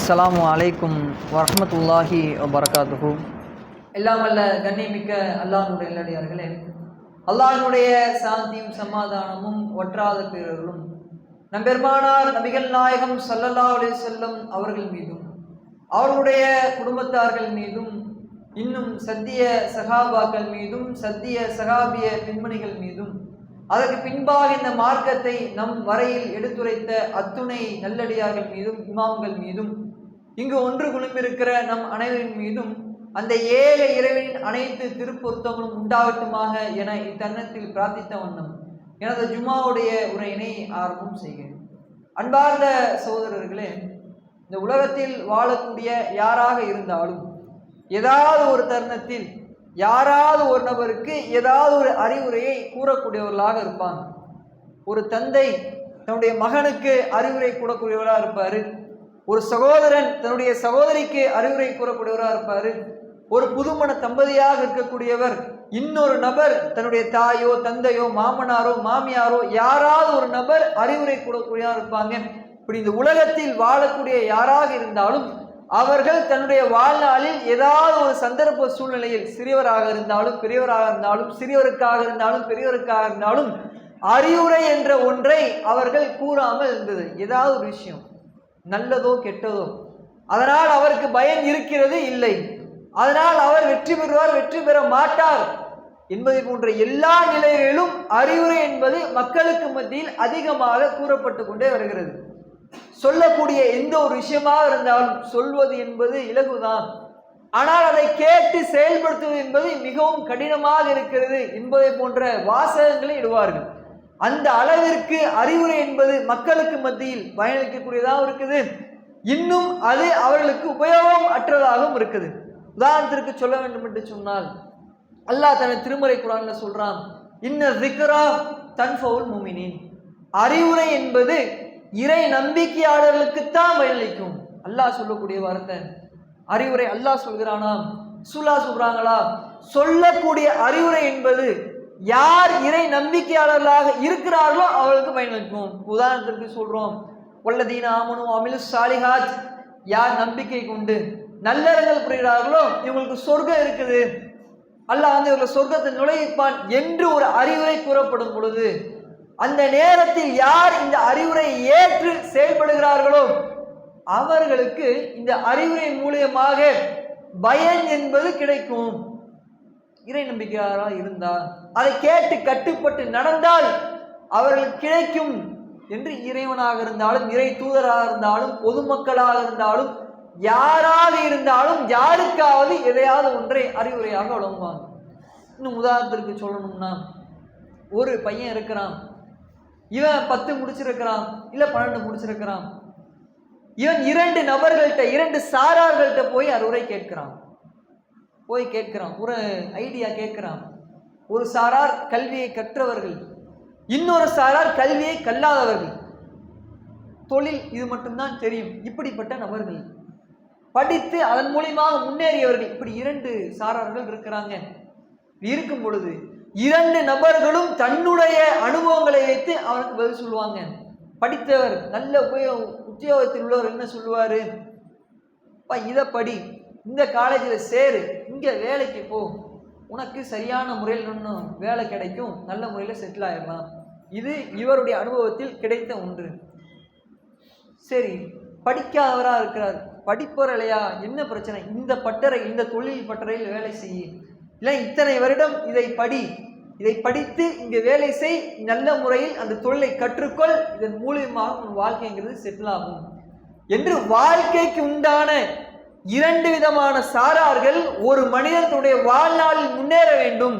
அஸ்ஸலாமு அலைக்கும் வரஹ்மத்துல்லாஹி வபரகாத்துஹு. எல்லாம் வல்ல கண்ணியமிக்க அல்லாஹ்வுடைய நல்லடியார்களே, அல்லாஹ்வுடைய சாந்தியும் சமாதானமும் ஒற்றாத பேரருளும் நம்பெருமானார் நபிகள் நாயகம் ஸல்லல்லாஹு அலைஹி வஸல்லம் அவர்கள் மீதும் அவர்களுடைய குடும்பத்தார்கள் மீதும் இன்னும் சத்திய சகாபாக்கள் மீதும் சத்திய சகாபிய பெண்மணிகள் மீதும் அதற்கு பின்பாக இந்த மார்க்கத்தை நம் வரையில் எடுத்துரைத்த அத்துணை நல்லடியார்கள் மீதும் இமாம்கள் மீதும் இங்கு ஒன்று குழும்பிருக்கிற நம் அனைவரின் மீதும் அந்த ஏழை இறைவனின் அனைத்து திருப்பொருத்தங்களும் உண்டாகட்டுமாக என இத்தருணத்தில் பிரார்த்தித்த வண்ணம் எனது ஜும்மாவுடைய உரையினை ஆரம்பம் செய்கிறேன். அன்பார்ந்த சகோதரர்களே, இந்த உலகத்தில் வாழக்கூடிய யாராக இருந்தாலும் ஏதாவது ஒரு தருணத்தில் யாராவது ஒரு நபருக்கு ஏதாவது ஒரு அறிவுரையை கூறக்கூடியவர்களாக இருப்பாங்க. ஒரு தந்தை தன்னுடைய மகனுக்கு அறிவுரை கூறக்கூடியவராக இருப்பார். ஒரு சகோதரன் தன்னுடைய சகோதரிக்கு அறிவுரை கூறக்கூடியவராக இருப்பார். ஒரு புதுமண தம்பதியாக இருக்கக்கூடியவர் இன்னொரு நபர் தன்னுடைய தாயோ தந்தையோ மாமனாரோ மாமியாரோ யாராவது ஒரு நபர் அறிவுரை கூறக்கூடியவராக இருப்பாங்க. இப்படி இந்த உலகத்தில் வாழக்கூடிய யாராக இருந்தாலும் அவர்கள் தன்னுடைய வாழ்நாளில் ஏதாவது ஒரு சந்தர்ப்ப சூழ்நிலையில் சிறியவராக இருந்தாலும் பெரியவராக இருந்தாலும் சிறியவருக்காக இருந்தாலும் பெரியவருக்காக இருந்தாலும் அறிவுரை என்ற ஒன்றை அவர்கள் கூறாமல் இருந்தது. ஏதாவது ஒரு விஷயம் நல்லதோ கெட்டதோ, அதனால் அவருக்கு பயன் இருக்கிறது இல்லை, அதனால் அவர் வெற்றி பெறுவார் வெற்றி பெற மாட்டார் என்பதை போன்ற எல்லா நிலைகளிலும் அறிவுரை என்பது மக்களுக்கு மத்தியில் அதிகமாக கூறப்பட்டு கொண்டே வருகிறது. சொல்லக்கூடிய எந்த ஒரு விஷயமாக இருந்தாலும் சொல்வது என்பது இலகுதான், ஆனால் அதை கேட்டு செயல்படுத்துவது என்பது மிகவும் கடினமாக இருக்கிறது என்பதை போன்ற வாசகங்களை இடுவார்கள். அந்த அளவிற்கு அறிவுரை என்பது மக்களுக்கு மத்தியில் பயனளிக்கக்கூடியதாகவும் இருக்குது, இன்னும் அது அவர்களுக்கு உபயோகம் அற்றதாகவும் இருக்குது. உதாரணத்திற்கு சொல்ல வேண்டும் என்று சொன்னால், அல்லாஹ் தனது திருமறை குர்ஆன்ல சொல்றான், இன்ன ஸிக்ரா தன்ஃபவுல் முஃமினீன். அறிவுரை என்பது இறை நம்பிக்கையாளர்களுக்குத்தான் பயனளிக்கும். அல்லாஹ் சொல்லக்கூடிய வார்த்தை அறிவுரை. அல்லாஹ் சொல்கிறானா, சுல்லா சொல்றாங்களா? சொல்லக்கூடிய அறிவுரை என்பது யார் இறை நம்பிக்கையாளர்களாக இருக்கிறார்களோ அவர்களுக்கு பயனளிக்கும். உதாரணத்திற்கு சொல்றோம், வல்லதீன ஆமனு அமிலு சாலிஹாத், யார் நம்பிக்கை கொண்டு நல்லறங்கள் புரிகிறார்களோ இவங்களுக்கு சொர்க்கம் இருக்குது, அல்லாஹ் இவர்களை சொர்க்கத்தை நுழைவிப்பான் என்று ஒரு அறிவுரை கூறப்படும் பொழுது அந்த நேரத்தில் யார் இந்த அறிவுரை ஏற்று செயல்படுகிறார்களோ அவர்களுக்கு இந்த அறிவுரை மூலியமாக பயன் என்பது கிடைக்கும். இறை நம்பிக்கையாளராக இருந்தால் அதை கேட்டு கட்டுப்பட்டு நடந்தால் அவர்களுக்கு கிடைக்கும் என்று இறைவனாக இருந்தாலும் இறை தூதராக இருந்தாலும் பொதுமக்களாக இருந்தாலும் யாராக இருந்தாலும் யாருக்காவது எதையாவது ஒன்றை அறிவுரையாக வழங்குவாங்க. இன்னும் உதாரணத்திற்கு சொல்லணும்னா, ஒரு பையன் இருக்கிறான், இவன் 10 முடிச்சிருக்கிறான் இல்ல 12 முடிச்சிருக்கிறான். இவன் 2 நபர்கள்ட்ட 2 சாரார்கள்ட்ட போய் அறிவுரை கேட்கிறான். ஒரு ஐடியா கேட்கிறான். ஒரு சாரார் கல்வியை கற்றவர்கள், இன்னொரு சாரார் கல்வியை கல்லாதவர்கள், தொழில் இது மட்டும்தான் தெரியும், இப்படிப்பட்ட நபர்கள், படித்து அதன் மூலியமாக முன்னேறியவர்கள், இப்படி 2 சாரார்கள் இருக்கிறாங்க. இருக்கும் பொழுது 2 நபர்களும் தன்னுடைய அனுபவங்களை வைத்து அவனுக்கு பதில் சொல்லுவாங்க. படித்தவர் நல்ல உத்தியோகத்தில் உள்ளவர் என்ன சொல்லுவாரு, இதை படி, இந்த காலேஜில் சேரு, இங்க வேலைக்கு போ, உனக்கு சரியான முறையில் இன்னும் வேலை கிடைக்கும், நல்ல முறையில் செட்டில் ஆயிடலாம். இது இவருடைய அனுபவத்தில் கிடைத்த ஒன்று. சரி, படிக்காதவராக இருக்கிறார், படிப்பவர் இல்லையா, என்ன பிரச்சனை, இந்த பட்டறை இந்த தொழில் பட்டறையில் வேலை செய்ய, இல்லை இத்தனை வருடம் இதை படித்து இங்கே வேலை செய், நல்ல முறையில் அந்த தொழிலை கற்றுக்கொள், இதன் மூலியமாக உன் வாழ்க்கைங்கிறது செட்டில் ஆகும் என்று வாழ்க்கைக்கு உண்டான 2 விதமான சாரார்கள். ஒரு மனிதன் தன்னுடைய வாழ்நாளில் முன்னேற வேண்டும்,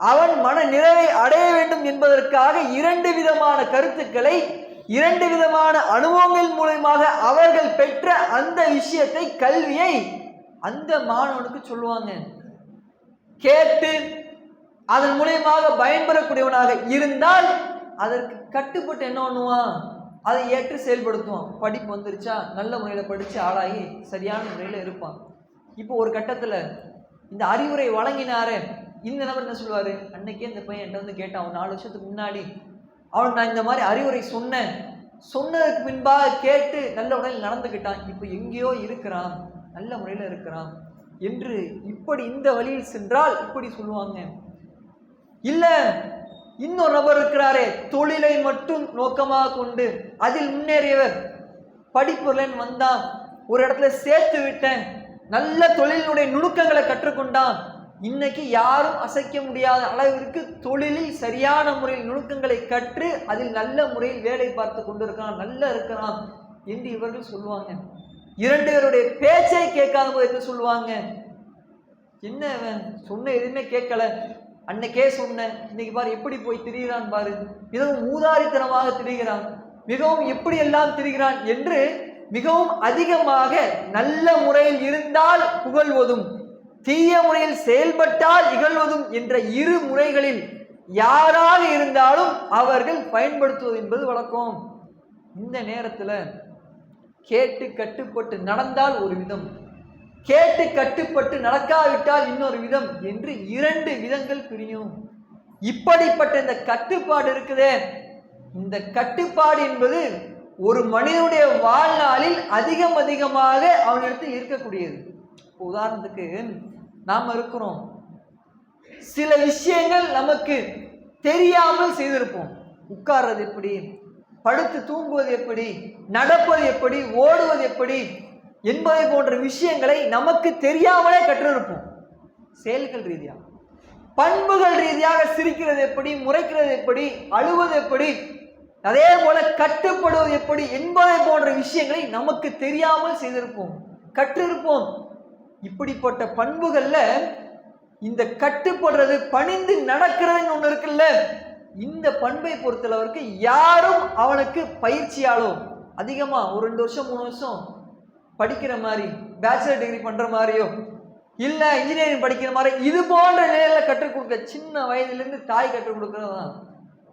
அவன் மன நிறைவை அடைய வேண்டும் என்பதற்காக 2 விதமான கருத்துக்களை 2 விதமான அனுபவங்கள் மூலமாக அவர்கள் பெற்ற அந்த விஷயத்தை, கல்வியை அந்த மாணவனுக்கு சொல்லுவாங்க. கேட்டு அதன் மூலியமாக பயன்பெறக்கூடியவனாக இருந்தால் அதற்கு கட்டுப்பட்டு என்ன பண்ணுவான், அதை ஏற்று செயல்படுத்துவான். படிப்பு வந்துருச்சா நல்ல முறையில் படித்து ஆளாகி சரியான முறையில் இருப்பான். இப்போ ஒரு கட்டத்தில் இந்த அறிவுரை வழங்கினாரே இந்த நபர் என்ன சொல்லுவார், அன்னைக்கே இந்த பையன் என்கிட்ட வந்து கேட்டான், 4 வருஷத்துக்கு முன்னாடி அவன் நான் இந்த மாதிரி அறிவுரை சொன்னேன், சொன்னதுக்கு பின்பாக கேட்டு நல்ல முறையில் நடந்துக்கிட்டான், இப்போ எங்கேயோ இருக்கிறான், நல்ல முறையில் இருக்கிறான் என்று இப்படி இந்த வழியில் சென்றால் இப்படி சொல்லுவாங்க. இல்ல இன்னொரு நபர் இருக்கிறாரே, தொழிலை மட்டும் நோக்கமாக கொண்டு அதில் முன்னேறியவர், படிப்புலன் வந்தான், ஒரு இடத்துல சேர்த்து விட்டேன், நல்ல தொழிலினுடைய நுணுக்கங்களை கற்றுக்கொண்டான், இன்னைக்கு யாரும் அசைக்க முடியாத அளவிற்கு தொழிலில் சரியான முறையில் நுணுக்கங்களை கற்று அதில் நல்ல முறையில் வேலை பார்த்து கொண்டிருக்கிறான், நல்லா இருக்கிறான் என்று இவர்கள் சொல்லுவாங்க. இரண்டு பேருடைய பேச்சை கேட்காத போது என்ன சொல்லுவாங்க, என்ன சொன்ன எதுவுமே கேட்கல, அன்னைக்கே சொன்னேன், இன்னைக்கு பாரு எப்படி போய் திரிகிறான் பாரு, மிகவும் ஊதாரித்தனமாக திரிகிறான், மிகவும் எப்படி எல்லாம் திரிகிறான் என்று மிகவும் அதிகமாக நல்ல முறையில் இருந்தால் புகழ்வதும் தீய முறையில் செயல்பட்டால் இகழ்வதும் என்ற இரு முறைகளில் யாராக இருந்தாலும் அவர்கள் பயன்படுத்துவது என்பது வழக்கம். இந்த நேரத்தில் கேட்டு கட்டுப்பட்டு நடந்தால் ஒரு விதம், கேட்டு கட்டுப்பட்டு நடக்காவிட்டால் இன்னொரு விதம் என்று இரண்டு விதங்கள் பிரியும். இப்படிப்பட்ட இந்த கட்டுப்பாடு இருக்குதே, இந்த கட்டுப்பாடு என்பது ஒரு மனிதனுடைய வாழ்நாளில் அதிகமாக அவனிடத்தில் இருக்கக்கூடியது. உதாரணத்துக்கு நாம் இருக்கிறோம், சில விஷயங்கள் நமக்கு தெரியாமல் செய்திருப்போம். உட்கார்றது எப்படி, படுத்து தூங்குவது எப்படி, நடப்பது எப்படி, ஓடுவது எப்படி என்பதை போன்ற விஷயங்களை நமக்கு தெரியாமலே கற்றிருப்போம். செயல்கள் ரீதியாக, பண்புகள் ரீதியாக சிரிக்கிறது எப்படி, முறைக்கிறது எப்படி, அழுவது எப்படி, அதே போல கட்டுப்படுவது எப்படி என்பதை போன்ற விஷயங்களை நமக்கு தெரியாமல் செய்திருப்போம், கற்றிருப்போம். இப்படிப்பட்ட பண்புகள்ல இந்த கட்டுப்படுறது, பணிந்து நடக்கிறதுன்னு ஒண்ணு இருக்குல்ல, இந்த பண்பை பொறுத்தளவருக்கு யாரும் அவனுக்கு பயிற்சியாலோ அதிகமா ஒரு 2 வருஷம் 3 வருஷம் படிக்கிற மாதிரி, பேச்சுலர் டிகிரி பண்ற மாதிரியோ இல்ல இன்ஜினியரிங் படிக்கிற மாதிரி இது போன்ற நிலையில கற்றுக் கொடுக்க, சின்ன வயதிலிருந்து தாய் கற்றுக் கொடுக்கிறது தான்.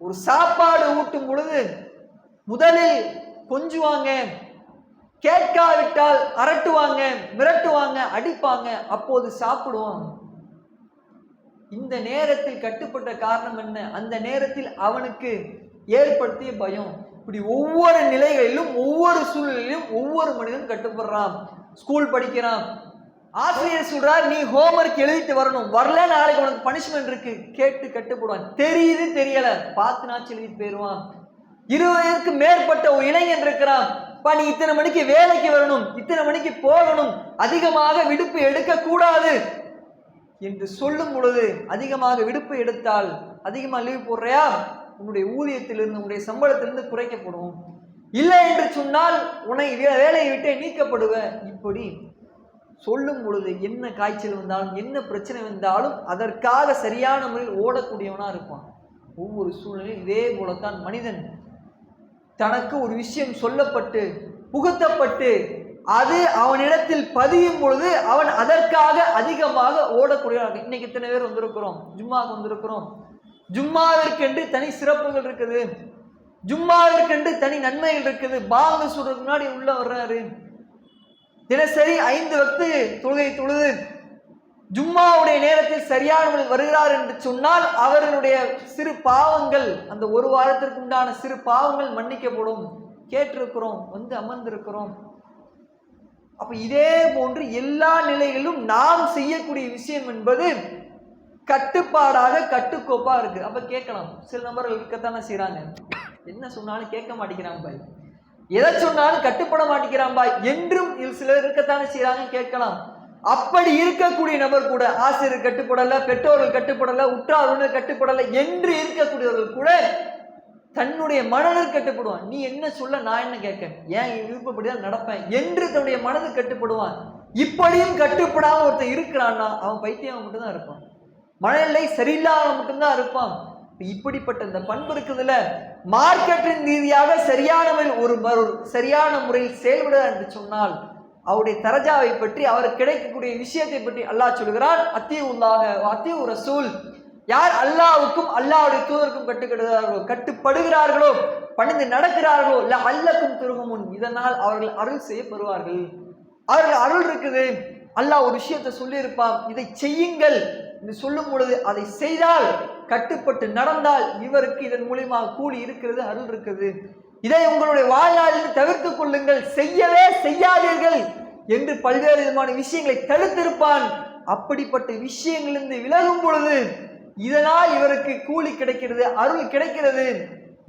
ஒரு சாப்பாடு ஊட்டும் பொழுது முதலில் கொஞ்சுவாங்க, கேட்காவிட்டால் அரட்டுவாங்க, மிரட்டுவாங்க, அடிப்பாங்க, அப்போது சாப்பிடுவான். இந்த நேரத்தில் கட்டுப்பட்ட காரணம் என்ன, அந்த நேரத்தில் அவனுக்கு ஏற்படுத்திய பயம். இப்படி ஒவ்வொரு நிலைகளிலும் ஒவ்வொரு சூழ்நிலையிலும் ஒவ்வொரு மனிதனும் கட்டுப்படுறான். ஸ்கூல் படிக்கிறான், ஆசிரியர் சொல்றார் நீ ஹோம்ஒர்க் எழுதிட்டு வரணும், வரல நாளைக்கு உனக்கு பனிஷ்மெண்ட் இருக்கு, கேட்டு கட்டுப்படுவான். தெரியுது தெரியல பார்த்து நாச்சு எழுதிட்டு போயிடுவான். 20 மேற்பட்ட ஒரு இளைஞன் இருக்கிறான், நீ இத்தனை மணிக்கு வேலைக்கு வரணும், இத்தனை மணிக்கு போகணும், அதிகமாக விடுப்பு எடுக்க கூடாது என்று சொல்லும் பொழுது அதிகமாக விடுப்பு எடுத்தால் அதிகமாக லீவ் போடுறையா, உன்னுடைய ஊதியத்திலிருந்து உன்னுடைய சம்பளத்திலிருந்து குறைக்கப்படும், இல்லை என்று சொன்னால் உன்னை வேலையை விட்டு நீக்கப்படுவ. இப்படி சொல்லும் பொழுது என்ன காய்ச்சல் வந்தாலும் என்ன பிரச்சனை வந்தாலும் அதற்காக சரியான முறையில் ஓடக்கூடியவனா இருப்பான். ஒவ்வொரு சூழ்நிலையும் இதே போலத்தான் மனிதன் தனக்கு ஒரு விஷயம் சொல்லப்பட்டு புகுத்தப்பட்டு அது அவனிடத்தில் பதியும் பொழுது அவன் அதற்காக அதிகமாக ஓடக்கூடியவன். இன்னைக்கு இத்தனை பேர் வந்திருக்கிறோம், ஜும்மாவுக்கு வந்திருக்கிறோம், ஜும்மாவிற்கென்று தனி சிறப்புகள் இருக்குது, ஜும்மாவிற்கென்று தனி நன்மைகள் இருக்குது. பாங்கு சொல்றதுக்கு முன்னாடி உள்ள வர்றாரு, தினசரி 5 வக்து தொழுகை தொழுது ஜும்மாவுடைய நேரத்தில் சரியான வருகிறார் என்று சொன்னால் அவர்களுடைய சிறு பாவங்கள், அந்த ஒரு வாரத்திற்கு உண்டான சிறு பாவங்கள் மன்னிக்கப்படும். கேட்டிருக்கிறோம், வந்து அமர்ந்திருக்கிறோம். அப்ப இதே போன்று எல்லா நிலைகளிலும் நாம் செய்யக்கூடிய விஷயம் என்பது கட்டுப்பாடாக கட்டுக்கோப்பா இருக்கு. அப்ப கேட்கலாம், சில நபர்கள் இருக்கத்தானே செய்யறாங்க, என்ன சொன்னாலும் கேட்க மாட்டேங்கிறான் பாய், எதை சொன்னாலும் கட்டுப்பட மாட்டேங்கிறான் பாய் என்றும் சிலர் இருக்கத்தானே செய்யறாங்க, கேட்கலாம். அப்படி இருக்கக்கூடிய நபர் கூட ஆசிரியர் கட்டுப்படல, பெற்றோர்கள் கட்டுப்படல, உற்றார் கட்டுப்படல என்று இருக்கக்கூடியவர்கள் கூட தன்னுடைய மனதில் கட்டுப்படுவான். நீ என்ன சொல்ல நான் என்ன கேட்க, ஏன் விருப்பப்படிதான் நடப்பேன் என்று தன்னுடைய மனதில் கட்டுப்படுவான். இப்படியும் கட்டுப்படாம ஒருத்தன் இருக்கிறான்னா அவன் பைத்தியம் மட்டும்தான் இருப்பான், மனநிலை சரியில்லாத மட்டும்தான் இருப்பான். இப்படிப்பட்ட இந்த பண்பு இருக்குதுல, மார்க்கெட்டின் ரீதியாக சரியான முறையில் செயல்படுகிறார் என்று சொன்னால் அவருடைய தரஜாவை பற்றி, அவருக்கு கிடைக்கக்கூடிய விஷயத்தை பற்றி அல்லாஹ் சொல்கிறான், அத்தியுல்லாஹ அத்தியு ரசூல். யார் அல்லாஹ்வுக்கும் அல்லாஹ்வுடைய தூதருக்கும் கட்டுப்படுகிறார்களோ, பணிந்து நடக்கிறார்களோ, அல்லக்கும் துருகுமுன், இதனால் அவர்கள் அருள் செய்யப்படுவார்கள். அவர்கள் அருள் இருக்குது. அல்லாஹ் ஒரு விஷயத்தை சொல்லியிருப்பான், இதை செய்யுங்கள் என்று சொல்லும் பொழுது அதை செய்தால், கட்டுப்பட்டு நடந்தால் இவருக்கு இதன் மூலியமாக கூலி இருக்கிறது, அருள் இருக்குது. இதை உங்களுடைய வாழ்நாளில் தவிர்த்துக் கொள்ளுங்கள், செய்யவே செய்யாதீர்கள் என்று பல்வேறு விதமான விஷயங்களை தடுத்திருப்பான். அப்படிப்பட்ட விஷயங்களிலிருந்து விலகும் பொழுது இதனால் இவருக்கு கூலி கிடைக்கிறது, அருள் கிடைக்கிறது.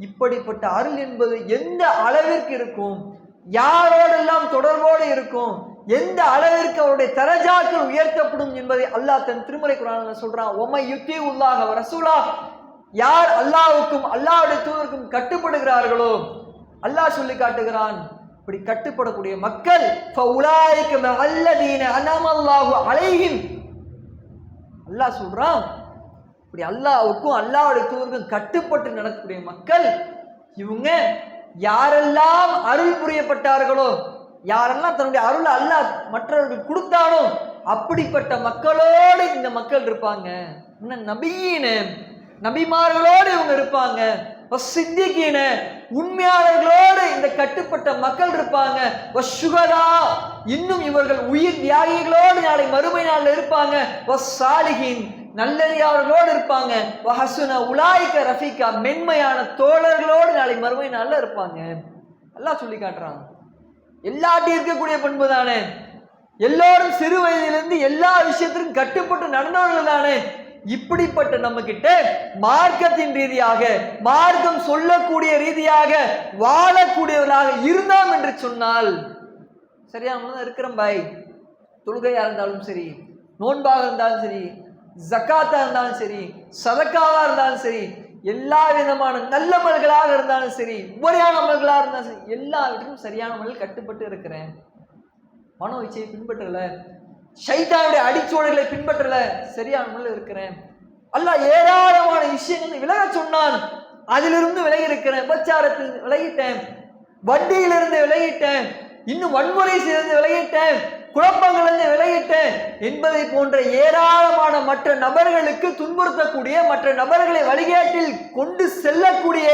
இப்படிப்பட்ட அருள் என்பது எந்த அளவிற்கு இருக்கும், யாரோடெல்லாம் தொடர்போடு இருக்கும், எந்த அளவிற்கு அவருடைய தரஜாக்கள் உயர்த்தப்படும் என்பதை அல்லாஹ் தன் திருமறை குர்ஆனில் சொல்றான். ஒமை யுத்தி உல்லாஹ ரசூலா, யார் அல்லாஹ்வுக்கும் அல்லாஹ்வுடைய தூதருக்கும் கட்டுப்படுகிறார்களோ அல்லாஹ் சொல்லி காட்டுகிறான், இப்படி கட்டுப்படக்கூடிய மக்கள் ஃபஉலாயிக மஅல்லதீன அனமல்லாஹு அலைஹிம். அல்லாஹ் சொல்றான், இப்படி அல்லாஹ்வுக்கும் அல்லாஹ்வுடைய தூதருக்கும் கட்டுப்பட்டு நடக்கக்கூடிய மக்கள் இவங்க யாரெல்லாம் அருள் புரியப்பட்டார்களோ, யாரெல்லாம் தன்னுடைய அருள் அல்லாஹ் மற்றவர்களுக்கு கொடுத்தானோ அப்படிப்பட்ட மக்களோடு இந்த மக்கள் இருப்பாங்க. நபிமார்களோடு இவங்க இருப்பாங்க. சித்திகீன உண்மையாளர்களோடு இந்த கட்டுப்பட்ட மக்கள் இருப்பாங்க. இன்னும் இவர்கள் உயிர் தியாகிகளோடு நாளை மறுமை நாளில் இருப்பாங்க. நல்லடியார்களோடு இருப்பாங்க. ரஃபீகா, மென்மையான தோழர்களோடு நாளை மறுமை நாளில் இருப்பாங்க. எல்லாம் சொல்லி காட்டுறாங்க. எல்லாத்தையும் இருக்கக்கூடிய பண்பு தானே. எல்லோரும் சிறு வயதிலிருந்து எல்லா விஷயத்திற்கும் கட்டுப்பட்டு நடந்தவர்கள் தானே. இப்படிப்பட்ட நம்ம கிட்ட மார்க்கத்தின் ரீதியாக, மார்க்கம் சொல்லக்கூடிய ரீதியாக வாழக்கூடியவர்களாக இருந்தோம் என்று சொன்னால் சரியான இருக்கிறோம் பாய். தொழுகையா இருந்தாலும் சரி, நோன்பாக இருந்தாலும் சரி, ஜக்காத்தா இருந்தாலும் சரி, சதக்காவா இருந்தாலும் சரி, எல்லா விதமான நல்ல அமல்களாக இருந்தாலும் சரி, உபரியான அமல்களாக இருந்தாலும் சரி, எல்லாவற்றிலும் சரியான முறையில் கட்டுப்பட்டு இருக்கிறேன். மனோ இச்சையை பின்பற்றல, ஷைத்தானுடைய அடிச்சோடுகளை பின்பற்றல, சரியான முறையில் இருக்கிறேன். அல்லாஹ் ஏராளமான விஷயங்கள் விலக சொன்னான், அதிலிருந்து விலகி இருக்கிறேன். உபச்சாரத்தில் விலகிட்டேன், வட்டியிலிருந்து விலகிட்டேன், இன்னும் வன்முறை செய்து விலகிட்டேன், குழப்பங்களிலிருந்து விலகிட்டேன் என்பதை போன்ற ஏராளமான மற்ற நபர்களுக்கு துன்புறுத்தக்கூடிய, மற்ற நபர்களை வழிகேட்டில் கொண்டு செல்லக்கூடிய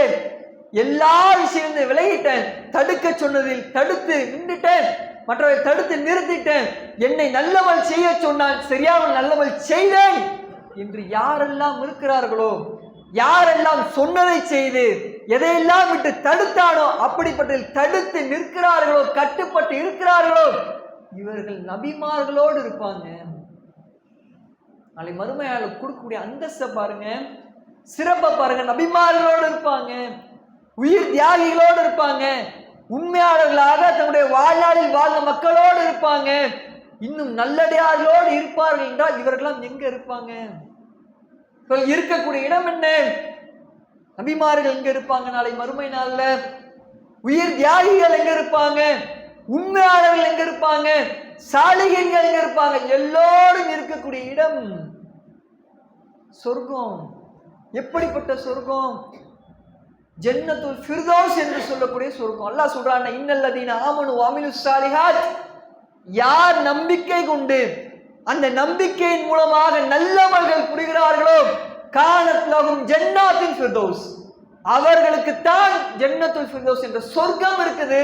எல்லா விஷயங்களும் விலகிட்டேன். தடுக்க சொன்னதில் தடுத்து நின்றுட்டேன், மற்றவரை தடுத்து நிறுத்திட்டேன். என்னை நல்லவள் செய்ய சொன்னால் சரியாக நல்லவள் செய்தேன் என்று யாரெல்லாம் இருக்கிறார்களோ, யாரெல்லாம் சொன்னதை செய்து எதையெல்லாம் விட்டு தடுத்தானோ அப்படிப்பட்ட தடுத்து நிற்கிறார்களோ, கட்டுப்பட்டு இருக்கிறார்களோ, இவர்கள் நபிமார்களோடு இருப்பாங்க. நாளை மறுமையாளர் கொடுக்கக்கூடிய அந்தஸ்தை பாருங்க, சிறப்பை பாருங்க. நபிமார்களோடு இருப்பாங்க, உயிர் தியாகிகளோடு இருப்பாங்க, உண்மையாளர்களாக தன்னுடைய வாழ்நாளில் வாழ்ந்த மக்களோடு இருப்பாங்க, இன்னும் நல்லடியார்களோடு இருப்பார்கள் என்றால் இவர்களெல்லாம் எங்க இருப்பாங்க? இருக்கக்கூடிய இடம் என்ன? நபிமார்கள் எங்க இருப்பாங்க? நாளை மறுமை நாள்ல உயிர் தியாகிகள் எங்க இருப்பாங்க? உண்மையாளர்கள் எங்க இருப்பாங்க? சாலிகீன்கள் எங்க இருப்பாங்க? எல்லோரும் இருக்கக்கூடிய இடம் சொர்க்கம். எப்படிப்பட்ட சொர்க்கம்? ஜன்னத்துல் ஃபிர்தௌஸ் என்று சொல்லக்கூடிய சொர்க்கம். அல்லாஹ் சொல்றான், இன்னல்லதீன ஆமனு வஅமிலுஸ் ஸாலிஹாத், யார் நம்பிக்கை கொண்டு அந்த நம்பிக்கையின் மூலமாக நல்லவர்கள் புரிகிறார்களோ, கானத் லஹும் ஜன்னாத்துல் ஃபிர்தௌஸ், அவர்களுக்கு தான் ஜன்னத்துல் ஃபிர்தௌஸ் என்ற சொர்க்கம் இருக்குது.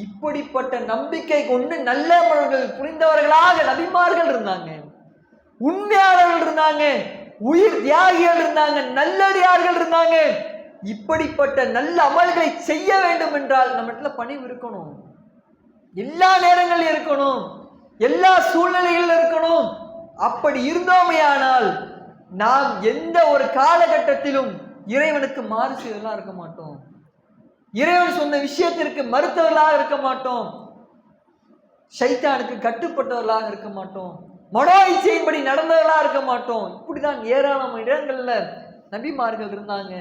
இப்படிப்பட்ட நம்பிக்கை கொண்டு நல்லவர்கள் புரிந்தவர்களாக நபிமார்கள் இருந்தாங்க, உண்மையாளர்கள் இருந்தாங்க, உயிர் தியாகிகள் இருந்தாங்க, நல்லடியார்கள் இருந்தாங்க. இப்படிப்பட்ட நல்ல அமல்களை செய்ய வேண்டும் என்றால் நம்மகிட்ட பணிவு இருக்கணும், எல்லா நேரங்களிலும் இருக்கணும், எல்லா சூழ்நிலைகளிலும் இருக்கணும். அப்படி இருந்தோமையானால் நாம் எந்த ஒரு காலகட்டத்திலும் இறைவனுக்கு மாறு செய்வதெல்லாம் இருக்க மாட்டோம், இறைவன் சொன்ன விஷயத்திற்கு மறுத்தவர்களாக இருக்க மாட்டோம், ஷைத்தானுக்கு கட்டுப்பட்டவர்களாக இருக்க மாட்டோம், மனோ இச்சையின்படி நடந்தவர்களாக இருக்க மாட்டோம். இப்படிதான் ஏராளமான இடங்கள்ல நபிமார்கள் இருந்தாங்க,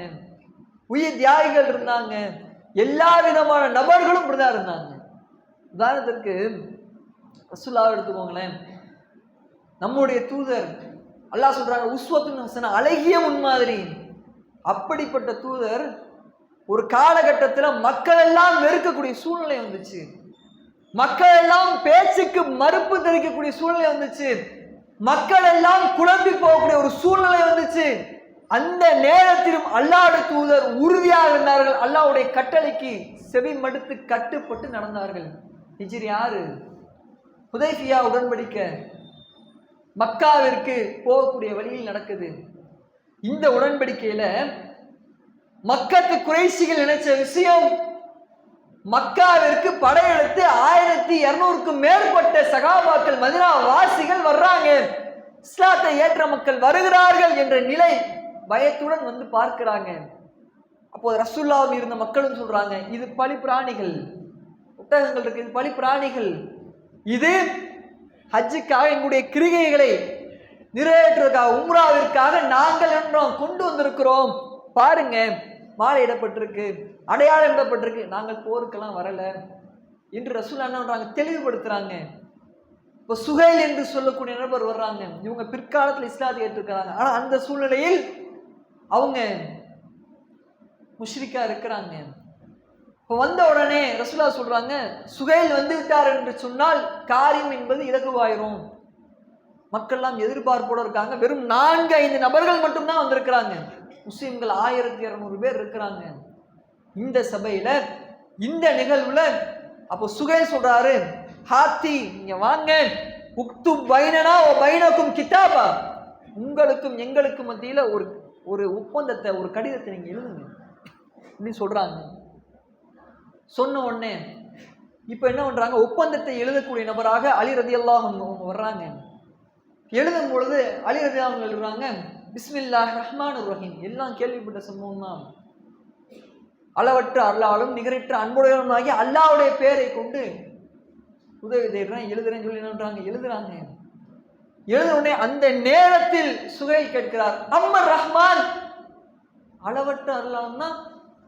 உயிர் தியாகிகள் இருந்தாங்க, எல்லா விதமான நபர்களும் இப்படிதான் இருந்தாங்க. உதாரணத்திற்கு ரசூலுல்லாஹ் எடுத்துக்கோங்களேன். நம்முடைய தூதர் அல்லாஹ் சொல்றாங்க, உஸ்வத்துன் ஹஸனா, அழகிய முன்மாதிரி. அப்படிப்பட்ட தூதர் ஒரு காலகட்டத்தில் மக்கள் எல்லாம் வெறுக்கக்கூடிய சூழ்நிலை வந்துச்சு, மக்கள் எல்லாம் பேச்சுக்கு மறுப்பு தெரிவிக்கக்கூடிய சூழ்நிலை வந்துச்சு, மக்கள் எல்லாம் குழம்பி போகக்கூடிய ஒரு சூழ்நிலை வந்துச்சு. அந்த நேரத்திலும் அல்லாஹ்வுடைய தூதர் உறுதியாக இருந்தார்கள், அல்லாஹ்வுடைய கட்டளைக்கு செவி மடுத்து கட்டுப்பட்டு நடந்தார்கள். ஹிஜ்ரி 6 ஹுதைபியா உடன்படிக்கை மக்காவிற்கு போகக்கூடிய வழியில் நடக்குது. இந்த உடன்படிக்கையில மக்கத்து குறைஷிகள் நினைச்ச விஷயம், மக்காவிற்கு படையெடுத்து 1200க்கும் மேற்பட்ட சகாபாக்கள் மதீனா வாசிகள் வர்றாங்க. இஸ்லாத்தை ஏற்ற மக்கள் வருகிறார்கள் என்ற நிலை பயத்துடன் வந்து பார்க்கிறாங்க. அப்போது ரசூலுல்லாஹ் இருந்த மக்களும் சொல்றாங்க, இது பலி பிராணிகள், ஒட்டகங்கள் இருக்கு, இது பலி பிராணிகள், இது ஹஜ்ஜுக்காக எங்களுடைய கிரிகைகளை நிறைவேற்றுவதற்காக உம்ராவிற்காக நாங்கள் என்றோம் கொண்டு வந்திருக்கிறோம், பாருங்க மாலையிடப்பட்டிருக்கு, அடையாளம் இடப்பட்டிருக்கு, நாங்கள் போருக்கெல்லாம் வரல என்று ரசூலுல்லாஹ் என்ன பண்றாங்க, தெளிவுபடுத்துறாங்க. இப்போ சுஹைல் என்று சொல்லக்கூடிய நபர் வர்றாங்க. இவங்க பிற்காலத்தில் இஸ்லாத்தை ஏற்றுக்கிறாங்க. ஆனா அந்த சூழ்நிலையில் அவங்க முஷ்ரிக்கா இருக்கிறாங்க. இப்போ வந்த உடனே ரசூலுல்லாஹ் சொல்றாங்க, சுஹைல் வந்து விட்டார் என்று சொன்னால் காரியம் என்பது இலகுவாயிரும். மக்கள்லாம் எதிர்பார்ப்போடு இருக்காங்க. வெறும் 4-5 நபர்கள் மட்டும்தான் வந்திருக்கிறாங்க. முஸ்லிம்கள் 1200 பேர் இருக்கிறாங்க இந்த சபையில, இந்த நிகழ்வுல. அப்போ சுஹைல் சொல்றாரு, ஹாத்தி நீங்க வாங்க, உக்துப் பைனனா வ பைனக்கும் கிதாபா, உங்களுக்கும் எங்களுக்கும் மத்தியில ஒரு ஒப்பந்தத்தை, ஒரு கடிதத்தை நீங்க எழுதுங்க அப்படின்னு சொல்றாங்க. சொன்ன உடனே இப்ப என்ன பண்றாங்க, ஒப்பந்தத்தை எழுதக்கூடிய நபராக அலி ரலியல்லாஹு அன்ஹு வர்றாங்க. எழுதும் பொழுது அலி ரலியல்லாஹு அன்ஹு எழுதுறாங்க, பிஸ்மில்லாஹிர் ரஹ்மானிர் ரஹீம். எல்லாம் கேள்விப்பட்ட சம்பவம் தான். அளவற்ற அருளாலும் நிகரற்ற அன்புடையவனுமாகிய அல்லாஹ்வுடைய பெயரை கொண்டு உதவி தேடுறேன், எழுதுறேன்னு சொல்லி என்னன்றாங்க, எழுதுறாங்க. எழுத உடனே அந்த நேரத்தில் சுஹைல் கேட்கிறார், அம்மர் ரஹ்மான், அளவற்ற அருளாலும்னா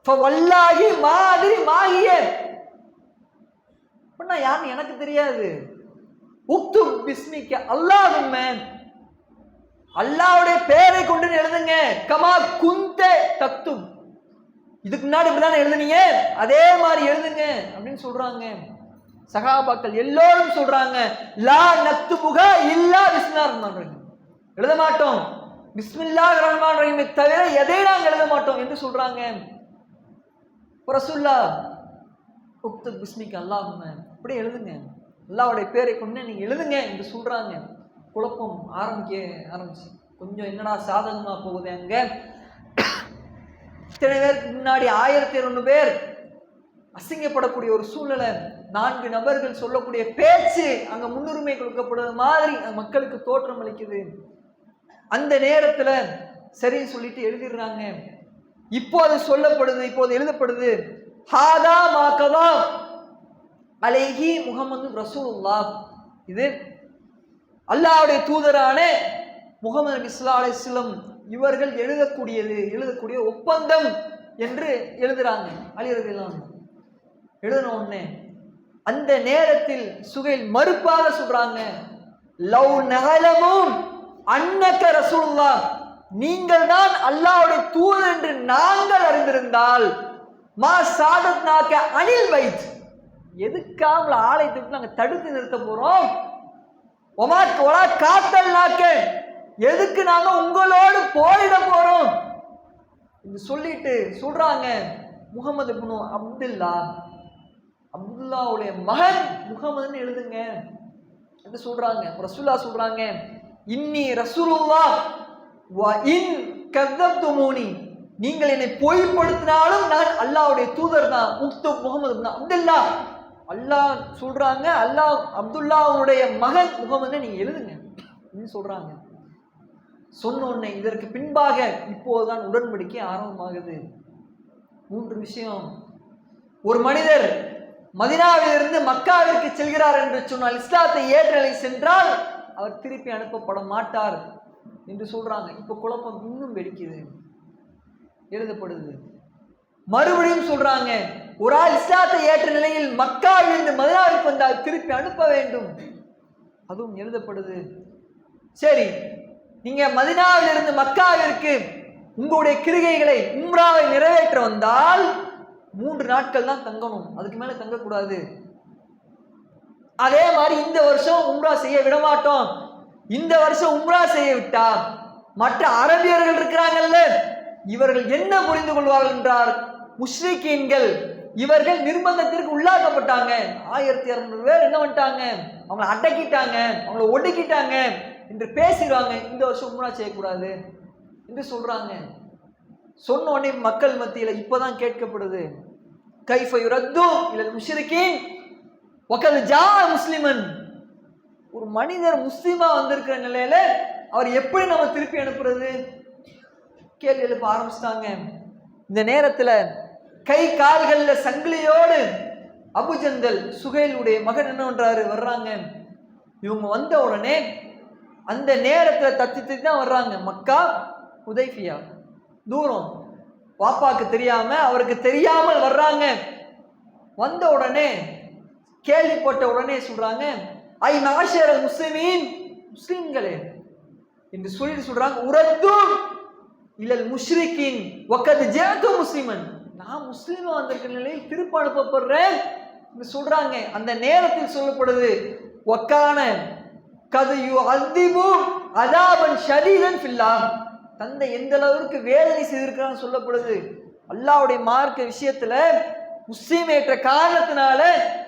வல்லாஹி மாதிரி மாகிய யாருன்னு எனக்கு தெரியாது, உக்துப் பிஸ்மிக்க அல்லாஹும்ம, அல்லாஹ்வுடைய பெயரை கொண்டு எழுதுங்க, கமா குந்த தக்துப், இதுக்கு முன்னாடி இப்படிதான் எழுதுனீங்க அதே மாதிரி எழுதுங்க அப்படின்னு சொல்றாங்க. சகாபாக்கள் எல்லோரும் சொல்றாங்க, லா நக்துபுக இல்லா பிஸ்மில்லாஹிர் ரஹ்மானிர் ரஹீம், எழுத மாட்டோம் பிஸ்மில்லாஹிர் ரஹ்மானிர் ரஹீமை தவிர எதை நாங்கள் எழுத மாட்டோம் என்று சொல்றாங்க. ரசூலுல்லாஹ் உக்துப் பிஸ்மிக்க அல்லாஹும்ம, அப்படியே எழுதுங்க, அல்லாஹ்வுடைய பேரை கொண்டு நீங்க எழுதுங்க என்று சொல்றாங்க. குழப்பம் ஆரம்பிச்சு கொஞ்சம் என்னடா சாதகமா போகுது. அங்க இத்தனை பேருக்கு முன்னாடி 1200 பேர் அசிங்கப்படக்கூடிய ஒரு சூழ்நிலை, 4 நபர்கள் சொல்லக்கூடிய பேச்சு அங்க முன்னுரிமை கொடுக்கப்படுவது மாதிரி மக்களுக்கு தோற்றம் அளிக்குது. அந்த நேரத்துல சரி சொல்லிட்டு எழுதிடுறாங்க. இப்போது சொல்லப்படுது, இப்போது எழுதப்படுது, ஹாதா மாகதா அலைஹி முஹம்மது ரசூலுல்லாஹ், இது அல்லாஹ்வுடைய தூதரான முஹம்மது நபி ஸல்லல்லாஹு அலைஹி வஸல்லம் இவர்கள் எழுதக்கூடிய ஒப்பந்தம் என்று எழுதுறாங்க. அலி ரலியல்லாஹு அன்ஹு எழுதின உடனே அந்த நேரத்தில் சுஹைல் மறுப்பாக சொல்றாங்க, லவ் நகலமும் அன்னக ரசூலுல்லாஹ், நீங்கள் தான் அல்லாஹ்வுடைய தூதர் என்று நாங்கள் அறிந்திருந்தால் மா சாதத்னாக அனில் வைத், எதுக்காக ஆலயத்துக்கு நாங்கள் தடுத்து நிறுத்த போறோம், ஒலா காத்தல்னாக்க, எதுக்கு நாங்க உங்களோடு போரிட போறோம் என்று சொல்லிட்டு சொல்றாங்க, முகமது இப்னு அப்துல்லாவுடைய மகன் முகமதுன்னு எழுதுங்க என்று சொல்றாங்க. ரசூலுல்லாஹ் சொல்றாங்க, இன்னி ரசூலுல்லாஹ் வ இன் கذبتمونி, நீங்கள் என்னை பொய்ப்படுத்தினாலும் நான் அல்லாஹ்வுடைய தூதர் தான், உக்துப் முகமது இப்னு அப்துல்லா, அல்லாஹ் சொல்றாங்க, அல்லாஹ் அப்துல்லாவுடைய மகன் முகமதுன்னு நீங்க எழுதுங்க அப்படின்னு சொல்றாங்க. சொன்ன உடனே இதற்கு பின்பாக இப்போதுதான் உடன்படிக்கை ஆரம்பமாகுது. 3 விஷயம். ஒரு மனிதர் மதீனாவிலிருந்து மக்காவிற்கு செல்கிறார் என்று சொன்னால், இஸ்லாத்தை ஏற்ற நிலை சென்றால் அவர் திருப்பி அனுப்பப்பட மாட்டார் என்று சொல்றாங்க. இப்ப குழப்பம் இன்னும் வெடிக்குது, எழுதப்படுது. மறுபடியும் சொல்றாங்க, ஒரு ஆள் இஸ்லாத்தை ஏற்ற நிலையில் மக்காவிலிருந்து மதீனாவிற்கு வந்தால் திருப்பி அனுப்ப வேண்டும், அதுவும் எழுதப்படுது. சரி, நீங்க மதீனாவிலிருந்து மக்காவிற்கு உங்களுடைய கிரிகைகளை உம்ராவை நிறைவேற்ற வந்தால் 3 நாட்கள் தான் தங்கணும், அதுக்கு மேல தங்கக்கூடாது. அதே மாதிரி இந்த வருஷம் உம்ரா செய்ய விட மாட்டோம். இந்த வருஷம் உம்ரா செய்ய விட்டா மற்ற அரபியர்கள் இருக்கிறாங்கல்ல, இவர்கள் என்ன புரிந்து கொள்வார்கள் என்றார், முஷ்ரிக்கீன்கள் இவர்கள் நிர்பந்தத்திற்கு உள்ளாக்கப்பட்டாங்க. 1200 பேர் என்ன பண்ணிட்டாங்க, அவங்களை அடக்கிட்டாங்க, அவங்களை ஒடுக்கிட்டாங்க என்று பேசுகிறாங்க. இந்த வருஷம் உம்ரா செய்யக்கூடாது என்று சொல்றாங்க. சொன்ன உடனே மக்கள் மத்தியில் இப்பதான் கேட்கப்படுது, கைஃப யுரத்து இலல் முஷ்ரிகீன் வகத் ஜாஅ முஸ்லிமன். ஒரு மனிதர் முஸ்லிமா வந்திருக்கிற நிலையில அவர் எப்படி நம்ம திருப்பி அனுப்புறது? கேள்வி எழுப்ப ஆரம்பிச்சிட்டாங்க. இந்த நேரத்துல கை கால்கள்ல சங்கிலியோடு அபுஜந்தல் சுகைலுடைய மகன் என்ன பண்றாரு, வர்றாங்க. இவங்க வந்த உடனே அந்த நேரத்துல தத்தி தான் வர்றாங்க. மக்கா ஹுதைஃபியா தூரம், வாப்பாக்கு தெரியாம அவருக்கு தெரியாமல் வர்றாங்க. வந்த உடனே கேள்விப்பட்ட உடனே சொல்றாங்க, ஐ நாஷர முஸ்லிமீன், முஸ்லிம்களே என்று சொல்லி சொல்றாங்க, உரத்து இலல் முஷ்ரிகீன் வகத் ஜஅது முஸ்லிமன், நான் முஸ்லிமா வந்திருக்கிற நிலையில் திருப்ப அனுப்பப்படுறேன் சொல்றாங்க. அந்த நேரத்தில் சொல்லப்படுது, வக்கான கது யுஅதிபு அதாபன் ஷதீதன் ஃபில்லாஹ், தந்தை எந்த அளவுக்கு வேதனை செய்திருக்கிறான்னு சொல்லப்படுது. அல்லாஹ்வுடைய மார்க்க விஷயத்துல முஸ்லீம் ஏற்ற காரணத்தினால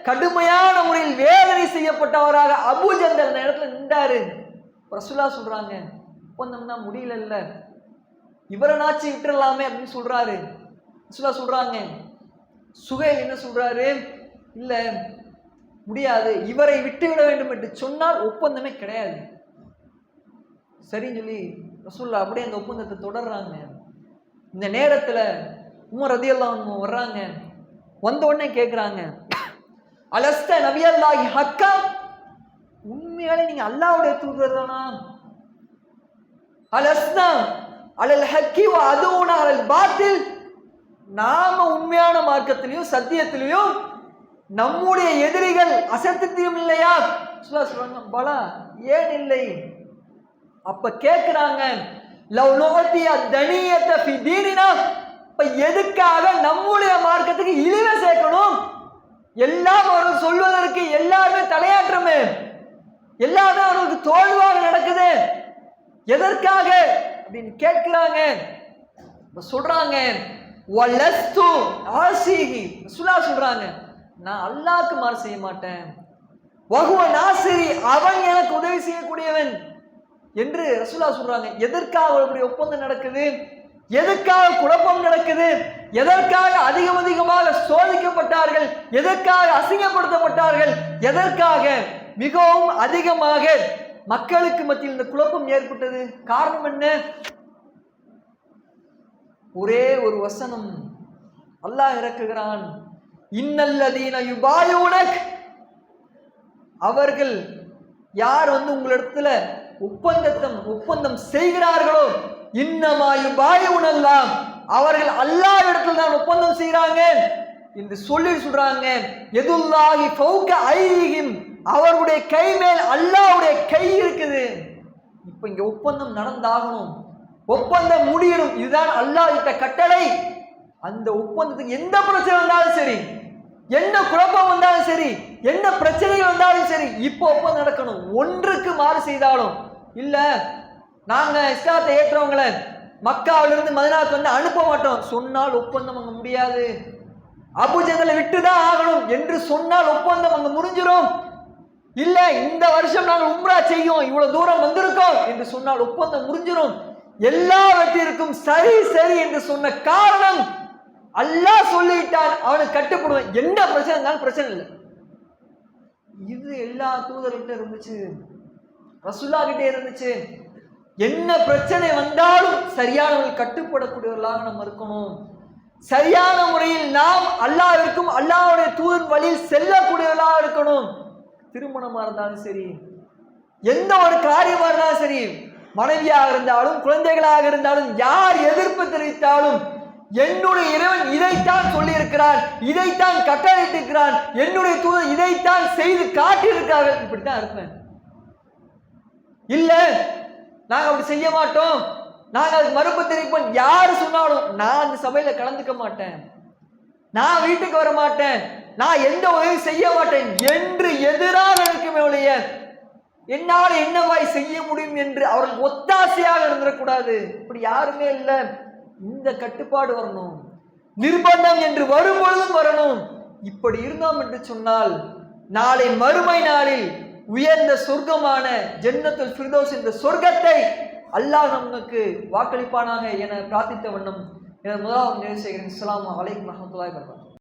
கடுமையான முறையில் வேதனை செய்யப்பட்டவராக அபூஜந்தல் அந்த இடத்துல நின்றாரு. ரசூலுல்லாஹ் சொல்றாங்க, ஒப்பந்தம்னா முடியல, இவரை நாச்சி விட்டுறலாமே அப்படின்னு சொல்றாரு. ரசூலுல்லாஹ் சொல்றாங்க, சுகைல் என்ன சொல்றாரு, இல்ல முடியாது, இவரை விட்டுவிட வேண்டும் என்று சொன்னால் ஒப்பந்தமே கிடையாது. சரின்னு சொல்லி ரசூலுல்லாஹ் அப்படியே அந்த ஒப்பந்தத்தை தொடர்றாங்க. இந்த நேரத்துல உமர் ரலியல்லாஹு அன்ஹு வர்றாங்க. வந்த உடனே கேட்குறாங்க, அலஸ்த நபியல்லாஹி ஹக்கா, உண்மையாலே நீங்க அல்லாஹ்வுடைய தூதர் தானா? அலஸ்னா அலல் ஹக்கி வ அதுனா அலல் பாத்தில், நாம உண்மையான மார்க்கத்திலையும் சத்தியத்திலையும் நம்முடைய எதிரிகள் அசத்தியத்திலும் இல்லையா? சொல்றாங்க, பலா, ஏன் இல்லை? அப்ப கேட்கிறாங்க, லவ் நுஅதிய தனியத ஃபி தீனினா, இப்ப எதுக்காக நம்முடைய மார்க்கத்துக்கு இழிவை சேர்க்கணும்? எல்லாம் அவர்கள் சொல்வதற்கு எல்லாருமே தலையாற்றமே, எல்லாமே அவர்களுக்கு தோல்வாக நடக்குது, எதற்காக அப்படின்னு கேட்கிறாங்க. சொல்றாங்க, வலஸ்து ஆசிஹி, ரசூலுல்லாஹ் சொல்றாங்க, நான் அல்லாஹ்க்கு மாறு செய்ய மாட்டேன், வஹுவ நாசிரி, அவன் எனக்கு உதவி செய்யக்கூடியவன் என்று ரசூலுல்லாஹ் சொல்றாங்க. எதற்காக அவருடைய ஒப்பந்தம் நடக்குது? எதற்காக குழப்பம் நடக்குது? எதற்காக அதிகமாக சோதிக்கப்பட்டார்கள்? எதற்காக அசிங்கப்படுத்தப்பட்டார்கள்? எதற்காக மிகவும் அதிகமாக மக்களுக்கு மத்தியில் இந்த குழப்பம் ஏற்பட்டது? காரணம் என்ன? ஒரே ஒரு வசனம் அல்லாஹ் இறக்குகிறான், இன்னல்லதீன யுபாயூனக், அவர்கள் யார் உங்களிடத்துல ஒப்பந்தம் செய்கிறார்களோ, இன்னமா யுபாயூனல்லாஹ், அவர்கள் அல்லாஹ் இடத்துல தான் ஒப்பந்தம் செய்கிறாங்க என்று சொல்றாங்க. யதுல்லாஹி ஃபௌக ஐதிஹிம், அவர்களுடைய கை மேல் அல்லாஹ்வுடைய கை இருக்குது. இப்ப இங்க ஒப்பந்தம் நடந்தாகணும், ஒப்பந்தம் முடியணும், இதுதான் அல்லாஹ் இட்ட கட்டளை. அந்த ஒப்பந்தத்துக்கு எந்த பிரச்சனை வந்தாலும் சரி, என்ன குழப்பம் வந்தாலும் சரி, என்ன பிரச்சனைகள் வந்தாலும் சரி, இப்போ ஒப்பந்தம் நடக்கணும். ஒன்றுக்கு மாறு செய்தாலும் இல்ல, நாங்க இஸ்லாத்தை ஏற்றவங்களை மக்காவிலிருந்து மதீனாவுக்கு வந்து அனுப்ப மாட்டோம் சொன்னால் ஒப்பந்தம் அங்க முடியாது. அபூஜஹலை விட்டுதான் ஆகணும் என்று சொன்னால் ஒப்பந்தம் அங்க முடிஞ்சிடும். இல்ல, இந்த வருஷம் நாங்கள் உம்ரா செய்யும், இவ்வளவு தூரம் வந்திருக்கோம் என்று சொன்னால் ஒப்பந்தம் முடிஞ்சிடும். எல்லாவற்றிற்கும் சரி சரி என்று சொன்ன காரணம், அல்லாஹ் சொல்லிட்டான், அவனுக்கு கட்டுப்படுவேன், என்ன பிரச்சனை இருந்தாலும் பிரச்சனை இல்லை. இது எல்லா தூதர்கிட்ட இருந்துச்சு, ரசூலுல்லாஹ் கிட்டே இருந்துச்சு. என்ன பிரச்சனை வந்தாலும் சரியானவர்கள் கட்டுப்படக்கூடியவர்களாக நம்ம இருக்கணும். சரியான முறையில் நாம் அல்லாஹ்விற்கும் அல்லாஹ்வுடைய தூதர் வழியில் செல்லக்கூடியவர்களாக இருக்கணும். திருமணமா இருந்தாலும் சரி, எந்த ஒரு காரியமா இருந்தாலும் சரி, மனைவியாக இருந்தாலும் குழந்தைகளாக இருந்தாலும், யார் எதிர்ப்பு தெரிவித்தாலும், என்னுடைய இறைவன் இதைத்தான் சொல்லி இருக்கிறான், இதைத்தான் கட்டளையிட்டிருக்கிறான், என்னுடைய தூதர் இதைத்தான் செய்து காட்டியிருக்கிறார்கள், இப்படித்தான் இருப்பேன். இல்ல, நாங்க அப்படி செய்ய மாட்டோம், நாங்க அதுக்கு மறுப்பு தெரிவிப்போம், யாரு சொன்னாலும் நான் அந்த சபையில கலந்துக்க மாட்டேன், நான் வீட்டுக்கு வர மாட்டேன், நான் எந்த உதவி செய்ய மாட்டேன் என்று எதிராக இருக்குமே ஒழிய, என்னால் என்னவாய் செய்ய முடியும் என்று அவர்கள் ஒத்தாசையாக இருந்துடக்கூடாது. இப்படி யாருமே இல்லை. இந்த கட்டுப்பாடு வரணும், நிர்பந்தம் என்று வரும்பொழுதும் வரணும். இப்படி இருந்தோம் என்று சொன்னால் நாளை மறுமை நாளில் உயர்ந்த சொர்க்கமான ஜன்னத்துல் ஃபிர்தௌஸ் என்ற சொர்க்கத்தை அல்லாஹ் நமக்கு வாக்களிப்பானாக என பிரார்த்தித்த வண்ணம் எனது முதலாவது நிறைவு செய்கிறேன். அஸ்ஸலாமு அலைக்கும் வரஹ்மத்துல்லாஹி வபரகாத்துஹு.